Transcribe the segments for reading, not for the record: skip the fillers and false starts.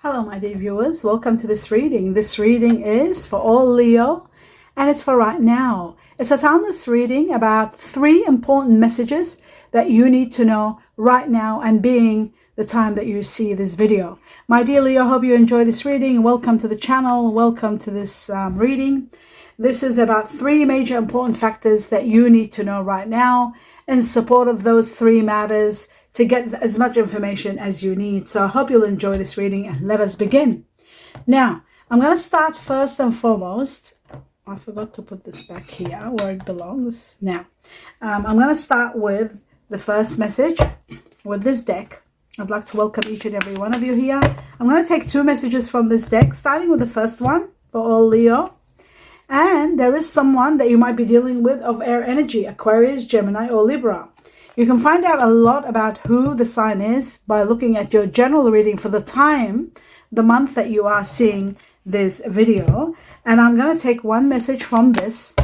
Hello, my dear viewers. Welcome to this reading. This reading is for all Leo, and it's for right now. It's a timeless reading about 3 important messages that you need to know right now and being the time that you see this video. My dear Leo, hope you enjoy this reading. Welcome to the channel. Welcome to this reading. This is about 3 major important factors that you need to know right now in support of those 3 matters to get as much information as you need. So I hope you'll enjoy this reading, and let us begin. Now, I'm going to start first and foremost. I forgot to put this back here where it belongs. Now, I'm going to start with the first message with this deck. I'd like to welcome each and every one of you here. I'm going to take 2 messages from this deck, starting with the first one for all Leo. And there is someone that you might be dealing with of air energy, Aquarius, Gemini, or Libra. You can find out a lot about who the sign is by looking at your general reading for the time, the month that you are seeing this video. And I'm going to take 1 message from this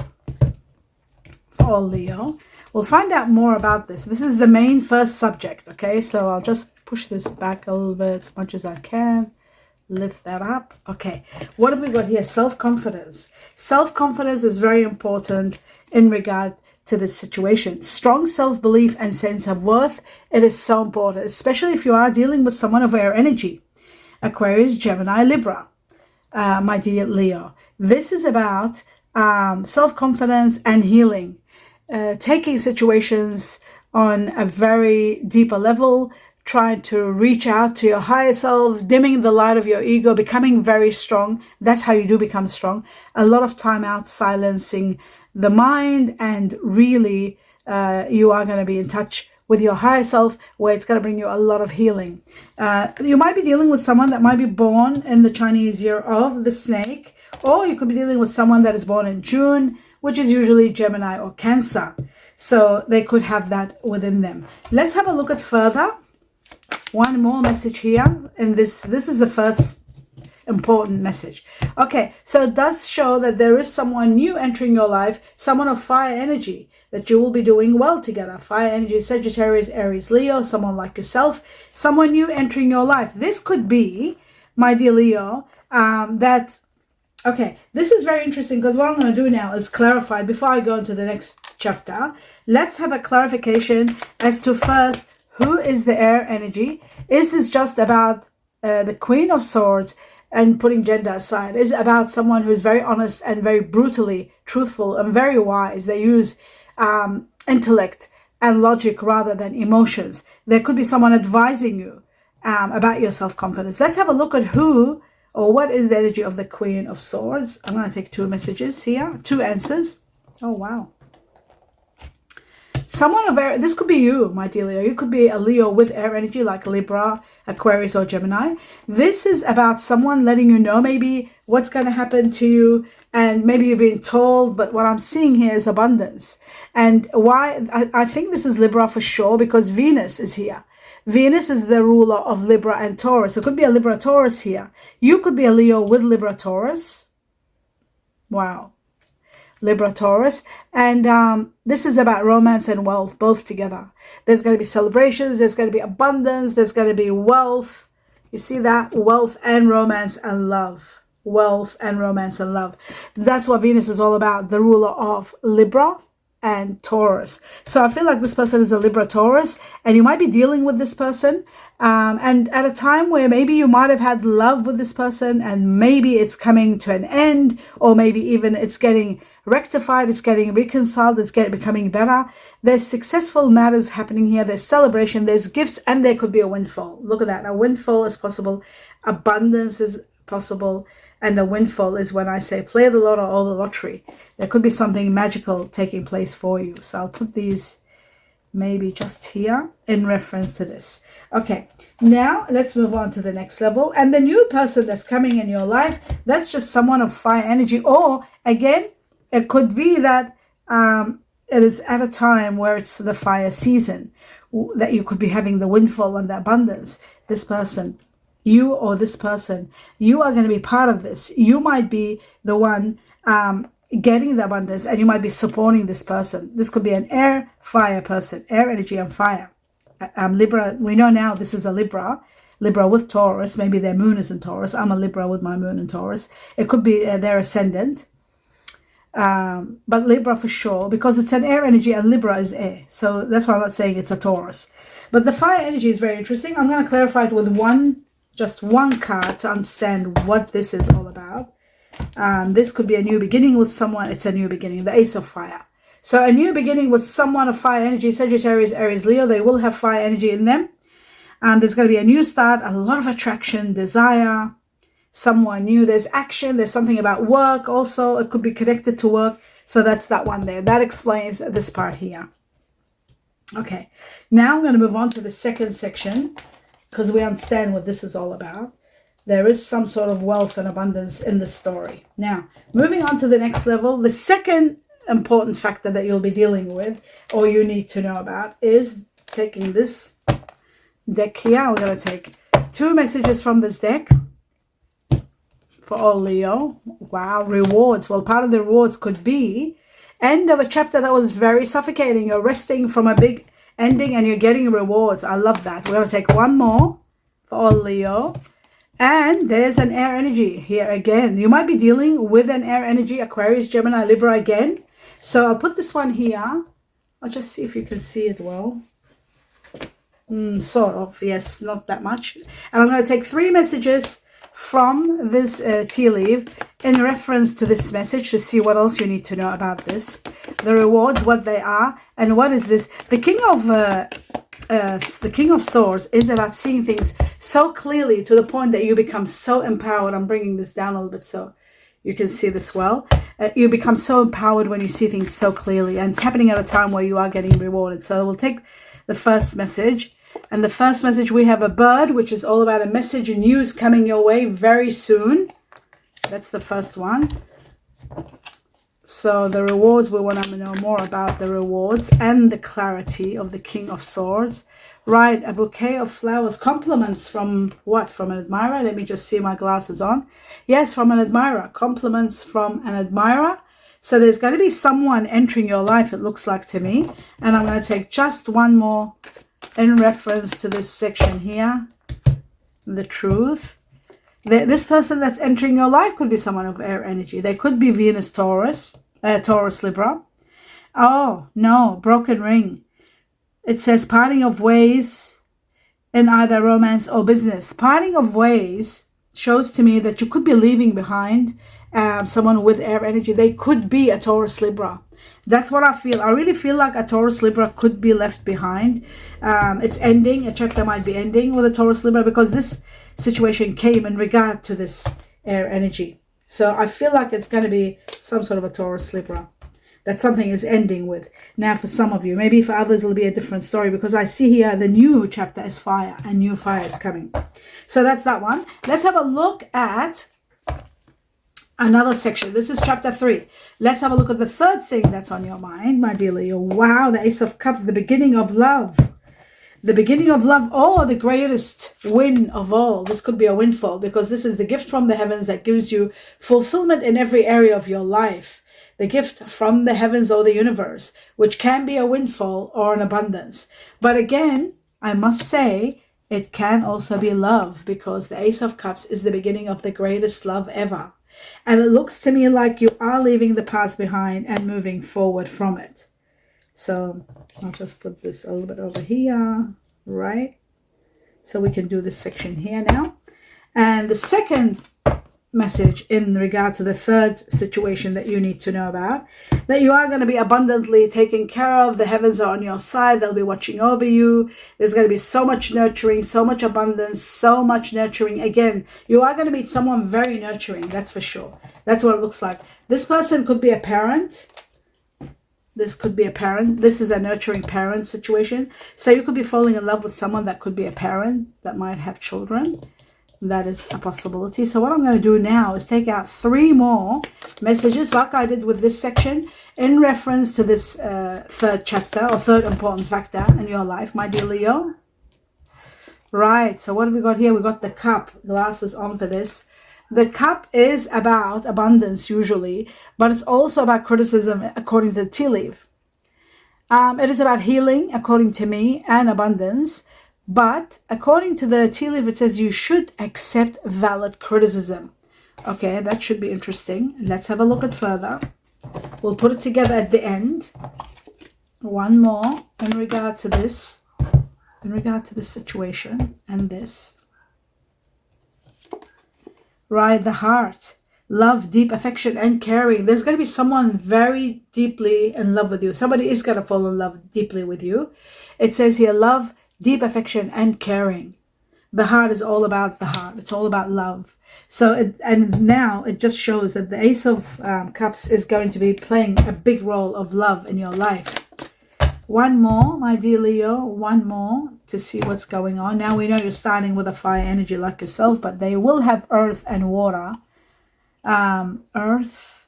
for all Leo. We'll find out more about this. This is the main first subject, okay? So I'll just push this back a little bit as much as I can. Lift that up. Okay, what have we got here? Self-confidence. Self-confidence is very important in regard to this situation. Strong self-belief and sense of worth. It is so important, especially if you are dealing with someone of air energy. Aquarius, Gemini, Libra. My dear Leo. This is about self-confidence and healing. Taking situations on a very deeper level, trying to reach out to your higher self, dimming the light of your ego, becoming very strong. That's how you do become strong. A lot of time out silencing the mind, and really you are going to be in touch with your higher self, where it's going to bring you a lot of healing. You might be dealing with someone that might be born in the Chinese year of the snake, or you could be dealing with someone that is born in June, which is usually Gemini or Cancer. So they could have that within them. Let's have a look at further. 1 more message here, and this is the first important message. Okay, so it does show that there is someone new entering your life, someone of fire energy, that you will be doing well together. Fire energy, Sagittarius, Aries, Leo, someone like yourself, someone new entering your life. This could be, my dear Leo, okay, this is very interesting, because what I'm going to do now is clarify before I go into the next chapter. Let's have a clarification as to first, who is the air energy? Is this just about the Queen of Swords, and putting gender aside? Is it about someone who is very honest and very brutally truthful and very wise? They use intellect and logic rather than emotions. There could be someone advising you about your self-confidence. Let's have a look at who or what is the energy of the Queen of Swords. I'm going to take 2 messages here, 2 answers. Oh, wow. Someone of air, this could be you, my dear Leo. You could be a Leo with air energy like Libra, Aquarius, or Gemini. This is about someone letting you know maybe what's going to happen to you, and maybe you're being told, but what I'm seeing here is abundance. And why? I think this is Libra for sure, because Venus is here. Venus is the ruler of Libra and Taurus. It could be a Libra Taurus here. You could be a Leo with Libra Taurus. Wow. Libra Taurus, and this is about romance and wealth both together. There's going to be celebrations, there's going to be abundance, there's going to be wealth. You see that? Wealth and romance and love. Wealth and romance and love. That's what Venus is all about, the ruler of Libra and Taurus. So I feel like this person is a Libra Taurus, and you might be dealing with this person and at a time where maybe you might have had love with this person, and maybe it's coming to an end, or maybe even it's getting rectified, it's getting reconciled, it's becoming better. There's successful matters happening here, there's celebration, there's gifts, and there could be a windfall. Look at that. A windfall is possible, abundance is possible, and a windfall is when I say play the lotto or the lottery. There could be something magical taking place for you. So I'll put these maybe just here in reference to this. Okay, now let's move on to the next level. And the new person that's coming in your life, that's just someone of fire energy. Or again, it could be that it is at a time where it's the fire season, that you could be having the windfall and the abundance. This person, you or this person, you are going to be part of this. You might be the one getting the abundance, and you might be supporting this person. This could be an air fire person, air energy and fire. Libra, we know now this is a Libra. Libra with Taurus. Maybe their moon is in Taurus. I'm a Libra with my moon in Taurus. It could be their ascendant. But Libra for sure, because it's an air energy and Libra is air. So that's why I'm not saying it's a Taurus. But the fire energy is very interesting. I'm going to clarify it with just one card to understand what this is all about. This could be a new beginning with someone. It's a new beginning, the Ace of Fire. So a new beginning with someone of fire energy, Sagittarius, Aries, Leo. They will have fire energy in them. There's going to be a new start, a lot of attraction, desire, someone new. There's action. There's something about work also. It could be connected to work. So that's that one there. That explains this part here. Okay, now I'm going to move on to the second section because we understand what this is all about. There is some sort of wealth and abundance in the story. Now, moving on to the next level, the second important factor that you'll be dealing with or you need to know about is taking this deck here. We're going to take 2 messages from this deck for all Leo. Wow, rewards. Well, part of the rewards could be end of a chapter that was very suffocating. You're resting from a big ending and you're getting rewards. I love that. We're going to take one more for all Leo. And there's an air energy here again. You might be dealing with an air energy, Aquarius, Gemini, Libra again. So I'll put this one here. I'll just see if you can see it well. Sort of, yes, not that much. And I'm going to take 3 messages from this tea leaf in reference to this message to see what else you need to know about this. The rewards, what they are, and what is this. The King of Swords is about seeing things so clearly to the point that you become so empowered. I'm bringing this down a little bit so you can see this well. You become so empowered when you see things so clearly, and it's happening at a time where you are getting rewarded. So we'll take the first message. And the first message, we have a bird, which is all about a message and news coming your way very soon. That's the first one. So the rewards, we want to know more about the rewards and the clarity of the King of Swords. Right, a bouquet of flowers, compliments from what? From an admirer? Let me just see my glasses on. Yes, from an admirer. Compliments from an admirer. So there's going to be someone entering your life, it looks like to me. And I'm going to take just one more in reference to this section here. The truth. This person that's entering your life could be someone of air energy. They could be Venus, Taurus, Libra. Oh, no, broken ring. It says parting of ways in either romance or business. Parting of ways shows to me that you could be leaving behind someone with air energy. They could be a Taurus, Libra. That's what I feel. I really feel like a Taurus, Libra could be left behind. It's ending. A chapter might be ending with a Taurus, Libra because this situation came in regard to this air energy. So I feel like it's going to be some sort of a Taurus, Libra that something is ending with. Now for some of you, maybe for others it'll be a different story because I see here the new chapter is fire and new fire is coming. So that's that one. Let's have a look at another section. This is chapter 3. Let's have a look at the third thing that's on your mind, my dear Leo. Wow, the Ace of Cups, the beginning of love. The beginning of love, oh, the greatest win of all. This could be a windfall because this is the gift from the heavens that gives you fulfillment in every area of your life. The gift from the heavens or the universe, which can be a windfall or an abundance. But again, I must say, it can also be love because the Ace of Cups is the beginning of the greatest love ever. And it looks to me like you are leaving the past behind and moving forward from it. So I'll just put this a little bit over here, right? So we can do this section here now. And the second message in regard to the third situation that you need to know about, that you are going to be abundantly taken care of. The heavens are on your side. They'll be watching over you. There's going to be so much nurturing, so much abundance, so much nurturing. Again, you are going to meet someone very nurturing. That's for sure. That's what it looks like. This person could be a parent. This could be a parent. This is a nurturing parent situation. So you could be falling in love with someone that could be a parent that might have children. That is a possibility. So what I'm going to do now is take out 3 more messages like I did with this section in reference to this third chapter or third important factor in your life, my dear Leo. Right, so what have we got here? We got the cup. Glasses on for this. The cup is about abundance usually, but it's also about criticism according to the tea leaf. It is about healing according to me and abundance. But according to the tea leaf, it says you should accept valid criticism. Okay, that should be interesting. Let's have a look at further. We'll put it together at the end. One more in regard to this situation and this. Right, the heart. Love, deep affection, and caring. There's going to be someone very deeply in love with you. Somebody is going to fall in love deeply with you. It says here, love, deep affection, and caring. The heart is all about the heart. It's all about love. So, and now it just shows that the Ace of Cups is going to be playing a big role of love in your life. One more, my dear Leo, one more to see what's going on. Now we know you're starting with a fire energy like yourself, but they will have earth and water. Earth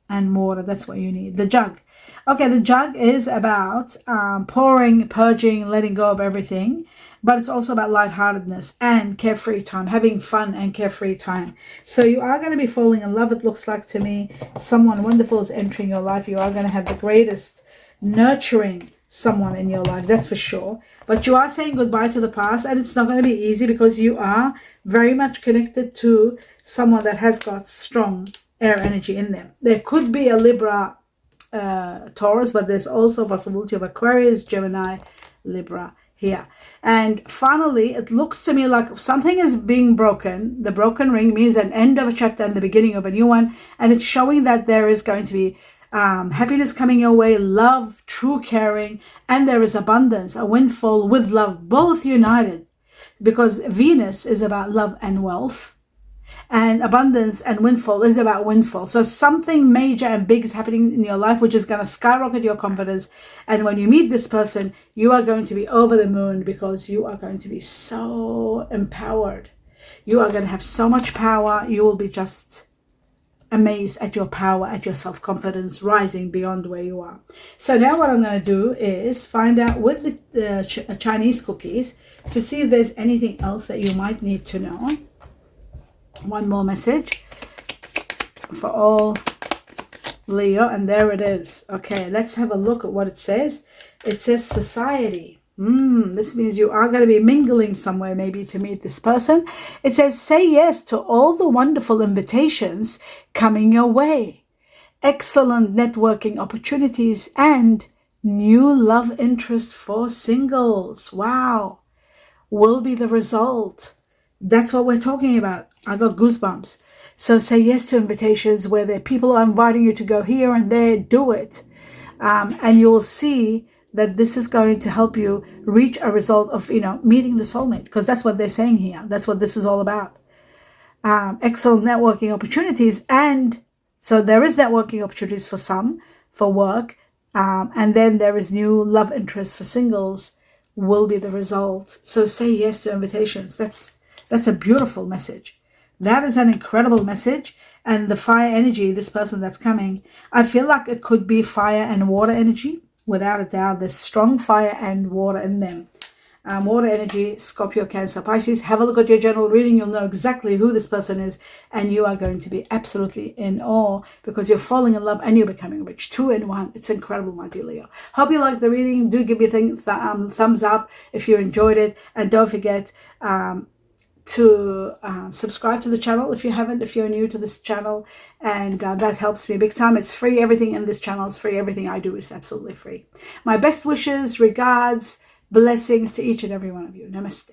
and water, that's what you need. The jug. Okay, the jug is about pouring, purging, letting go of everything. But it's also about lightheartedness and carefree time, having fun and carefree time. So you are going to be falling in love, it looks like to me. Someone wonderful is entering your life. You are going to have the greatest nurturing someone in your life, that's for sure. But you are saying goodbye to the past, and it's not going to be easy because you are very much connected to someone that has got strong air energy in them. There could be a Libra, Taurus, but there's also a possibility of Aquarius, Gemini, Libra here. And finally, it looks to me like something is being broken. The broken ring means an end of a chapter and the beginning of a new one, and it's showing that there is going to be happiness coming your way, love, true caring, and there is abundance, a windfall with love, both united, because Venus is about love and wealth, and abundance and windfall is about windfall. So something major and big is happening in your life, which is going to skyrocket your confidence. And when you meet this person, you are going to be over the moon because you are going to be so empowered. You are going to have so much power. You will be just amazed at your power, at your self-confidence rising beyond where you are. So now what I'm going to do is find out with the Chinese cookies to see if there's anything else that you might need to know. One more message for all Leo, and there it is. Okay, let's have a look at what it says. It says society. This means you are going to be mingling somewhere maybe to meet this person. It says, say yes to all the wonderful invitations coming your way. Excellent networking opportunities and new love interest for singles. Wow. Will be the result. That's what we're talking about. I got goosebumps. So say yes to invitations where the people are inviting you to go here and there. Do it. And you will see that this is going to help you reach a result of, meeting the soulmate, because that's what they're saying here. That's what this is all about. Excellent networking opportunities. And so there is networking opportunities for some, for work. And then there is new love interest for singles will be the result. So say yes to invitations. That's a beautiful message. That is an incredible message. And the fire energy, this person that's coming, I feel like it could be fire and water energy. Without a doubt, there's strong fire and water in them. Water energy, Scorpio, Cancer, Pisces. Have a look at your general reading. You'll know exactly who this person is. And you are going to be absolutely in awe because you're falling in love and you're becoming rich. 2 in 1. It's incredible, my dear Leo. Hope you liked the reading. Do give me a thumbs up if you enjoyed it. And don't forget to subscribe to the channel if you haven't, if you're new to this channel, and that helps me big time. It's free. Everything in this channel is free. Everything I do is absolutely free. My best wishes, regards, blessings to each and every one of you. Namaste.